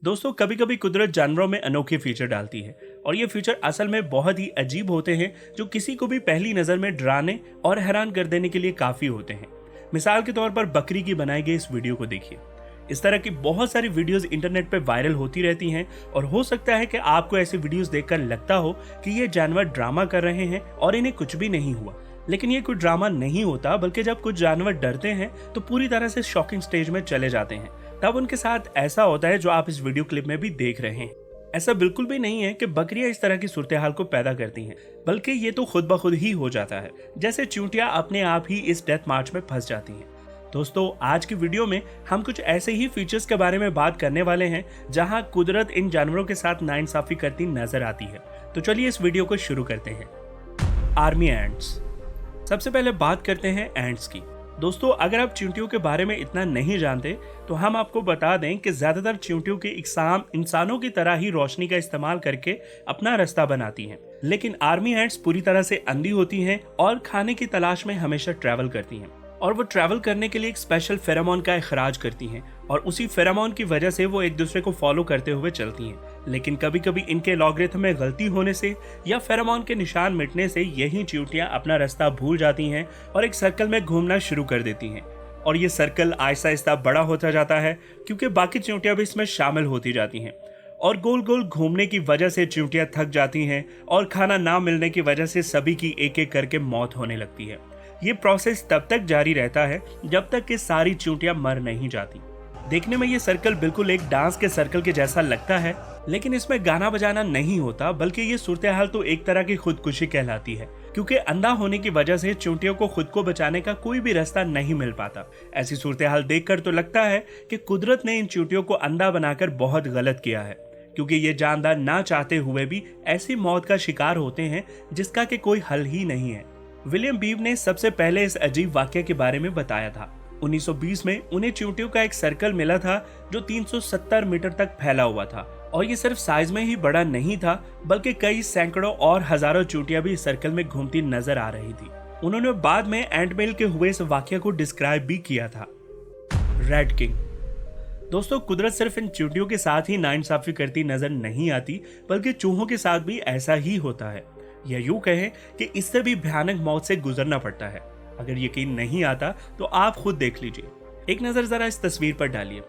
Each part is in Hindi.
दोस्तों कभी कभी कुदरत जानवरों में अनोखे फीचर डालती है और ये फीचर असल में बहुत ही अजीब होते हैं जो किसी को भी पहली नज़र में डराने और हैरान कर देने के लिए काफ़ी होते हैं। मिसाल के तौर पर बकरी की बनाई गई इस वीडियो को देखिए। इस तरह की बहुत सारी वीडियोस इंटरनेट पर वायरल होती रहती हैं और हो सकता है कि आपको ऐसी वीडियोस देखकर लगता हो कि ये जानवर ड्रामा कर रहे हैं और इन्हें कुछ भी नहीं हुआ, लेकिन ये कोई ड्रामा नहीं होता, बल्कि जब कुछ जानवर डरते हैं तो पूरी तरह से शॉकिंग स्टेज में चले जाते हैं। तब उनके साथ ऐसा होता है जो आप इस वीडियो क्लिप में भी देख रहे हैं। ऐसा बिल्कुल भी नहीं है कि बकरियां इस तरह की सूरत हाल को पैदा करती हैं, बल्कि ये तो खुद ब खुद ही हो जाता है, जैसे चींटियां अपने आप ही इस डेथ मार्च में फंस जाती हैं। दोस्तों आज की वीडियो में हम कुछ ऐसे ही फीचर्स के बारे में बात करने वाले हैं जहां कुदरत इन जानवरों के साथ नाइंसाफी करती नजर आती है। तो चलिए इस वीडियो को शुरू करते हैं। Army ants. सबसे पहले बात करते हैं एंट्स की। दोस्तों अगर आप चींटियों के बारे में इतना नहीं जानते तो हम आपको बता दें कि ज्यादातर चींटियों की इकसाम इंसानों की तरह ही रोशनी का इस्तेमाल करके अपना रास्ता बनाती हैं, लेकिन आर्मी एंट्स पूरी तरह से अंधी होती हैं और खाने की तलाश में हमेशा ट्रैवल करती हैं और वो ट्रैवल करने के लिए एक स्पेशल फेरोमोन का इखराज करती हैं और उसी फेरोमोन की वजह से वो एक दूसरे को फॉलो करते हुए चलती हैं। लेकिन कभी कभी इनके लॉगरिथम में गलती होने से या फेरोमोन के निशान मिटने से यही चींटियां अपना रास्ता भूल जाती हैं और एक सर्कल में घूमना शुरू कर देती हैं और ये सर्कल आहिस्ता आहिस्ता बड़ा होता जाता है क्योंकि बाकी चींटियां भी इसमें शामिल होती जाती हैं और गोल गोल घूमने की वजह से चींटियां थक जाती हैं और खाना ना मिलने की वजह से सभी की एक एक करके मौत होने लगती है। ये प्रोसेस तब तक जारी रहता है जब तक कि सारी चींटियां मर नहीं जाती। देखने में ये सर्कल बिल्कुल एक डांस के सर्कल के जैसा लगता है, लेकिन इसमें गाना बजाना नहीं होता, बल्कि ये सूरत हाल तो एक तरह की खुदकुशी कहलाती है क्योंकि अंधा होने की वजह से चींटियों को खुद को बचाने का कोई भी रास्ता नहीं मिल पाता। ऐसी सूरत हाल देखकर तो लगता है कि कुदरत ने इन चींटियों को अंधा बनाकर बहुत गलत किया है, क्योंकि ये जानदार ना चाहते हुए भी ऐसी मौत का शिकार होते हैं जिसका कि कोई हल ही नहीं है। विलियम बीव ने सबसे पहले इस अजीब वाक्य के बारे में बताया था। 1920 में उन्हें चींटियों का एक सर्कल मिला था जो 370 मीटर तक फैला हुआ था और ये सिर्फ साइज में ही बड़ा नहीं था, बल्कि कई सैकड़ों और हजारों चींटियां भी इस सर्कल में घूमती नजर आ रही थी। उन्होंने बाद में एंटमेल के हुए इस वाक्य को डिस्क्राइब भी किया था। Red king. दोस्तों कुदरत सिर्फ इन चींटियों के साथ ही नाइंसाफी करती नजर नहीं आती, बल्कि चूहों के साथ भी ऐसा ही होता है। या यूं कहें कि इससे भी भयानक मौत से गुजरना पड़ता है। अगर यकीन नहीं आता तो आप खुद देख लीजिए। एक नजर जरा इस तस्वीर पर डालिए।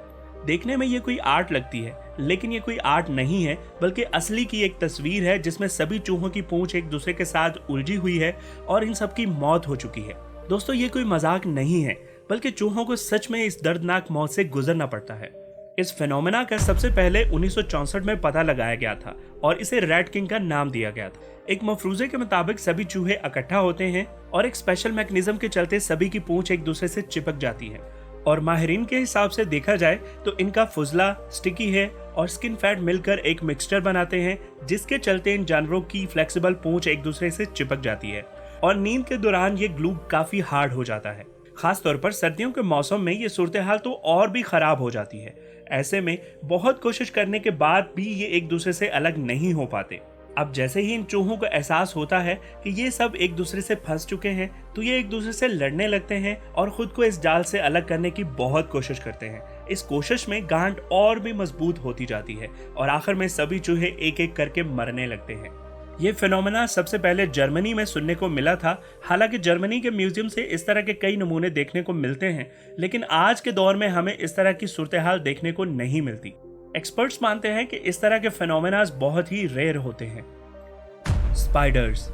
देखने में ये कोई आर्ट लगती है, लेकिन ये कोई आर्ट नहीं है, बल्कि असली की एक तस्वीर है जिसमें सभी चूहों की पूंछ एक दूसरे के साथ उलझी हुई है और इन सब की मौत हो चुकी है। दोस्तों ये कोई मजाक नहीं है, बल्कि चूहों को सच में इस दर्दनाक मौत से गुजरना पड़ता है। इस फिनोमेना का सबसे पहले 1964 में पता लगाया गया था और इसे रेड किंग का नाम दिया गया था। एक मफरूजे के मुताबिक सभी चूहे इकट्ठा होते हैं और एक स्पेशल मैकेनिज्म के चलते सभी की पूंछ एक दूसरे से चिपक जाती है और माहिरीन के हिसाब से देखा जाए तो इनका फुजला, स्टिकी है और स्किन फैट मिलकर एक मिक्सचर बनाते हैं जिसके चलते इन जानवरों की फ्लेक्सिबल पूंछ एक दूसरे से चिपक जाती है और नींद के दौरान ये ग्लू काफी हार्ड हो जाता है। खास तौर पर सर्दियों के मौसम में ये सूरत हाल तो और भी खराब हो जाती है। ऐसे में बहुत कोशिश करने के बाद भी ये एक दूसरे से अलग नहीं हो पाते। अब जैसे ही इन चूहों को एहसास होता है कि ये सब एक दूसरे से फंस चुके हैं तो ये एक दूसरे से लड़ने लगते हैं और खुद को इस जाल से अलग करने की बहुत कोशिश करते हैं। इस कोशिश में गांठ और भी मजबूत होती जाती है और आखिर में सभी चूहे एक एक करके मरने लगते हैं। ये फिनोमेना सबसे पहले जर्मनी में सुनने को मिला था। हालांकि जर्मनी के म्यूजियम से इस तरह के कई नमूने देखने को मिलते हैं, लेकिन आज के दौर में हमें इस तरह की सूरत हाल देखने को नहीं मिलती। एक्सपर्ट्स मानते हैं कि इस तरह के फिनोमेनास बहुत ही रेयर होते हैं। स्पाइडर्स।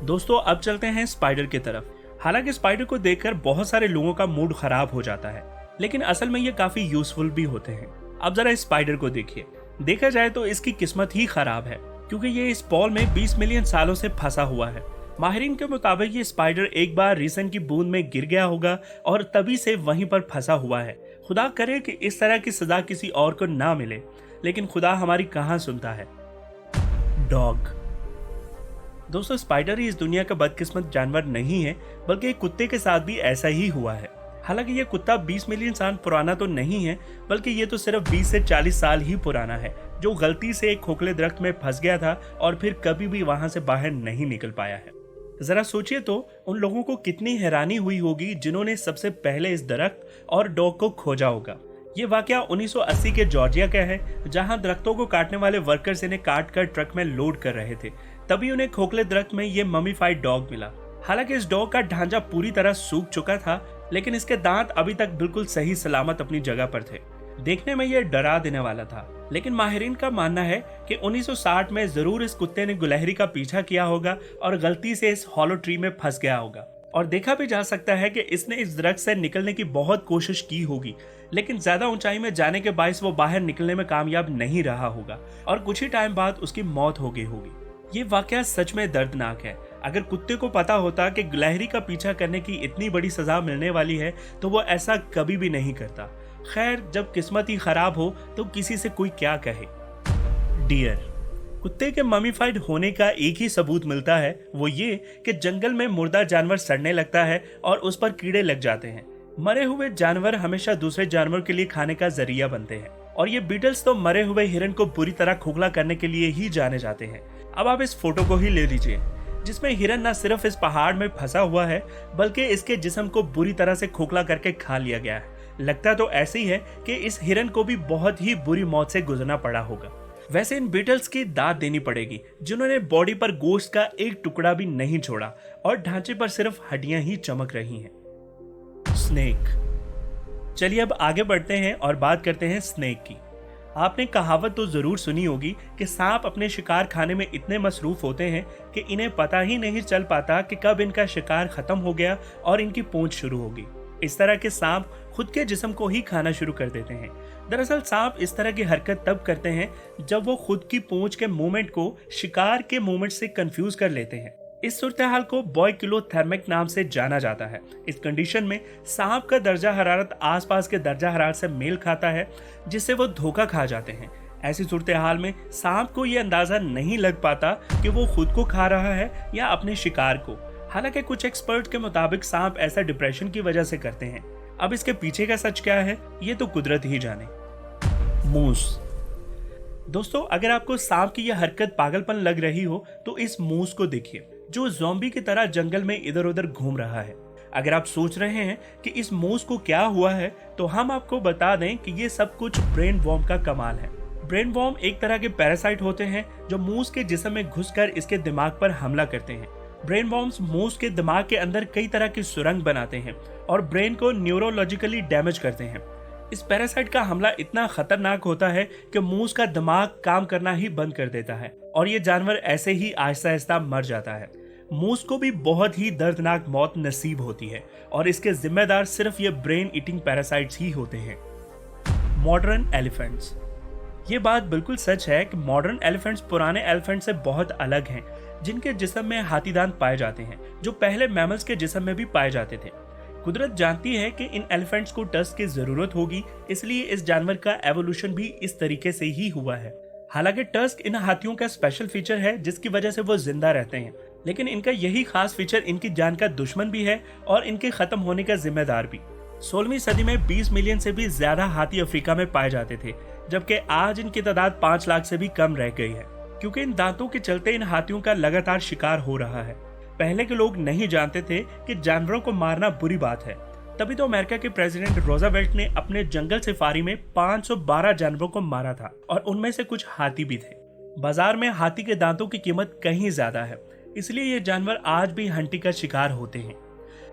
दोस्तों अब चलते हैं स्पाइडर की तरफ। हालांकि स्पाइडर को देखकर बहुत सारे लोगों का मूड खराब हो जाता है, लेकिन असल में ये काफी यूजफुल भी होते हैं। अब जरा इस स्पाइडर को देखिए। देखा जाए तो इसकी किस्मत ही खराब है क्योंकि ये इस बॉल में 20 मिलियन सालों से फंसा हुआ है। माहिरीन के मुताबिक ये स्पाइडर एक बार रीसन की बूंद में गिर गया होगा और तभी से वहीं पर फंसा हुआ है। खुदा करे कि इस तरह की सजा किसी और को ना मिले, लेकिन खुदा हमारी कहां सुनता है। डॉग। दोस्तों स्पाइडर ही इस दुनिया का बदकिस्मत जानवर नहीं है, बल्कि एक कुत्ते के साथ भी ऐसा ही हुआ है। हालांकि ये कुत्ता 20 मिलियन साल पुराना तो नहीं है, बल्कि ये तो सिर्फ 20 से 40 साल ही पुराना है, जो गलती से एक खोखले दरख्त में फंस गया था और फिर कभी भी वहां से बाहर नहीं निकल पाया है। जरा सोचिए तो उन लोगों को कितनी हैरानी हुई होगी जिन्होंने सबसे पहले इस दरख्त और डॉग को खोजा होगा। ये वाकया 1980 के जॉर्जिया का है, जहां दरख्तों को काटने वाले वर्कर्स इन्हें काट कर ट्रक में लोड कर रहे थे। तभी उन्हें खोखले दरख्त में ये ममीफाइड डॉग मिला। हालांकि इस डॉग का ढांचा पूरी तरह सूख चुका था, लेकिन इसके दांत अभी तक बिल्कुल सही सलामत अपनी जगह पर थे। देखने में यह डरा देने वाला था, लेकिन माहिरीन का मानना है कि 1960 में जरूर इस कुत्ते ने गुलहरी का पीछा किया होगा और गलती से इस हॉलो ट्री में फंस गया होगा। और देखा भी जा सकता है कि इसने इस दरख्त से निकलने की बहुत कोशिश की होगी, लेकिन ज्यादा ऊंचाई में जाने के बायस वो बाहर निकलने में कामयाब नहीं रहा होगा और कुछ ही टाइम बाद उसकी मौत हो गई होगी। ये वाकया सच में दर्दनाक है। अगर कुत्ते को पता होता कि गुलहरी का पीछा करने की इतनी बड़ी सजा मिलने वाली है तो वो ऐसा कभी भी नहीं करता। खैर, जब किस्मत ही खराब हो तो किसी से कोई क्या कहे। डियर। कुत्ते के ममीफाइड होने का एक ही सबूत मिलता है, वो ये कि जंगल में मुर्दा जानवर सड़ने लगता है और उस पर कीड़े लग जाते हैं। मरे हुए जानवर हमेशा दूसरे जानवर के लिए खाने का जरिया बनते हैं और ये बीटल्स तो मरे हुए हिरन को बुरी तरह खोखला करने के लिए ही जाने जाते हैं। अब आप इस फोटो को ही ले लीजिए, जिसमें हिरन न सिर्फ इस पहाड़ में फंसा हुआ है बल्कि इसके जिस्म को बुरी तरह से खोखला करके खा लिया गया है। लगता तो ऐसे ही है कि इस हिरन को भी बहुत ही बुरी मौत से गुजरना पड़ा होगा। वैसे इन बीटल्स की दाद देनी पड़ेगी, जिन्होंने बॉडी पर गोश्त का एक टुकड़ा भी नहीं छोड़ा और ढांचे पर सिर्फ हड्डियां ही चमक रही हैं। स्नेक। चलिए अब आगे बढ़ते हैं और बात करते हैं स्नेक की। आपने कहावत तो जरूर सुनी होगी कि सांप अपने शिकार खाने में इतने मसरूफ होते हैं कि इन्हें पता ही नहीं चल पाता कि कब इनका शिकार खत्म हो गया और इनकी पूंछ शुरू होगी। इस तरह के सांप खुद के जिस्म को ही खाना शुरू कर देते हैं। दरअसल सांप इस तरह की हरकत तब करते हैं जब वो खुद की पूंछ के मूवमेंट को शिकार के मूवमेंट से कंफ्यूज कर लेते हैं। इस सूरत-ए-हाल को बॉयकिलोथर्मिक नाम से जाना जाता है। इस कंडीशन में सांप का दर्जा हरारत आसपास के दर्जा हरारत से मेल खाता है, जिससे वो धोखा खा जाते हैं। ऐसी सूरत-ए-हाल में सांप को ये अंदाजा नहीं लग पाता कि वो खुद को खा रहा है या अपने शिकार को। हालांकि कुछ एक्सपर्ट के मुताबिक सांप ऐसा डिप्रेशन की वजह से करते हैं। अब इसके पीछे का सच क्या है, ये तो कुदरत ही जाने। मूस। दोस्तों, अगर आपको सांप की यह हरकत पागलपन लग रही हो तो इस मूस को देखिए, जो ज़ॉम्बी की तरह जंगल में इधर उधर घूम रहा है। अगर आप सोच रहे हैं कि इस मूस को क्या हुआ है, तो हम आपको बता दें कि ये सब कुछ ब्रेन वॉर्म का कमाल है। ब्रेन वॉर्म एक तरह के पैरासाइट होते हैं जो मूस के जिस्म में घुसकर इसके दिमाग पर हमला करते हैं। ब्रेन वॉर्म्स मूस के दिमाग के अंदर कई तरह की सुरंग बनाते हैं और ब्रेन को न्यूरोलॉजिकली डैमेज करते हैं। इस पैरासाइट का हमला इतना खतरनाक होता है कि मूस का दिमाग काम करना ही बंद कर देता है और ये जानवर ऐसे ही आहिस्ता आहिस्ता मर जाता है। मूस को भी बहुत ही दर्दनाक मौत नसीब होती है और इसके जिम्मेदार सिर्फ ये ब्रेन ईटिंग पैरासाइट्स ही होते हैं। Modern elephants. ये बात बिल्कुल सच है कि मॉडर्न एलिफेंट्स पुराने एलिफेंट से बहुत अलग हैं, जिनके जिस्म में हाथी दांत पाए जाते हैं, जो पहले मैमल्स के जिस्म में भी पाए जाते थे। कुदरत जानती है कि इन एलिफेंट्स को टस्क की जरूरत होगी, इसलिए इस जानवर का एवोल्यूशन भी इस तरीके से ही हुआ है। हालांकि टस्क इन हाथियों का स्पेशल फीचर है जिसकी वजह से वो जिंदा रहते हैं, लेकिन इनका यही खास फीचर इनकी जान का दुश्मन भी है और इनके खत्म होने का जिम्मेदार भी। 16वीं सदी में 20 मिलियन से भी ज्यादा हाथी अफ्रीका में पाए जाते थे, जबकि आज इनकी तादाद 5 लाख से भी कम रह गई है, क्योंकि इन दांतों के चलते इन हाथियों का लगातार शिकार हो रहा है। पहले के लोग नहीं जानते थे कि जानवरों को मारना बुरी बात है, तभी तो अमेरिका के प्रेसिडेंट रोजावेल्ट ने अपने जंगल सफारी में 512 जानवरों को मारा था और उनमें से कुछ हाथी भी थे। बाजार में हाथी के दांतों की कीमत कहीं ज्यादा है, इसलिए ये जानवर आज भी हंटी का शिकार होते हैं।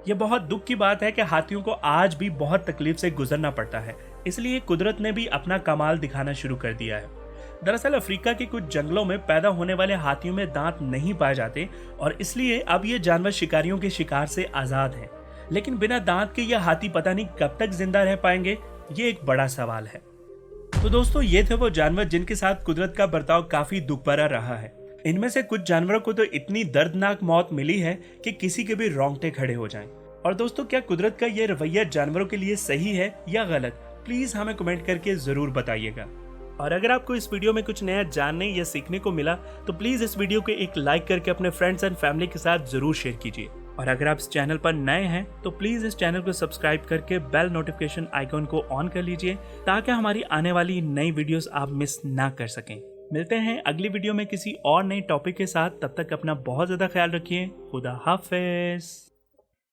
ये बहुत दुख की बात है कि हाथियों को आज भी बहुत तकलीफ से गुजरना पड़ता है, इसलिए कुदरत ने भी अपना कमाल दिखाना शुरू कर दिया है। दरअसल अफ्रीका के कुछ जंगलों में पैदा होने वाले हाथियों में दांत नहीं पाए जाते और इसलिए अब ये जानवर शिकारियों के शिकार से आजाद हैं। लेकिन बिना दांत के ये हाथी पता नहीं कब तक जिंदा रह पाएंगे, ये एक बड़ा सवाल है। तो दोस्तों, ये थे वो जानवर जिनके साथ कुदरत का बर्ताव काफी दुख भरा रहा है। इनमें से कुछ जानवरों को तो इतनी दर्दनाक मौत मिली है कि किसी के भी रोंगटे खड़े हो जाएं। और दोस्तों, क्या कुदरत का ये रवैया जानवरों के लिए सही है या गलत? प्लीज हमें कमेंट करके जरूर बताइएगा। और अगर आपको इस वीडियो में कुछ नया जानने या सीखने को मिला तो प्लीज इस वीडियो को एक लाइक करके अपने फ्रेंड्स एंड फैमिली के साथ जरूर शेयर कीजिए। और अगर आप इस चैनल पर नए हैं तो प्लीज इस चैनल को सब्सक्राइब करके बेल नोटिफिकेशन आइकॉन को ऑन कर लीजिए, ताकि हमारी आने वाली नई वीडियोस आप मिस ना कर सकें। मिलते हैं अगली वीडियो में किसी और नए टॉपिक के साथ। तब तक अपना बहुत ज्यादा ख्याल रखिए। खुदा हाफिज।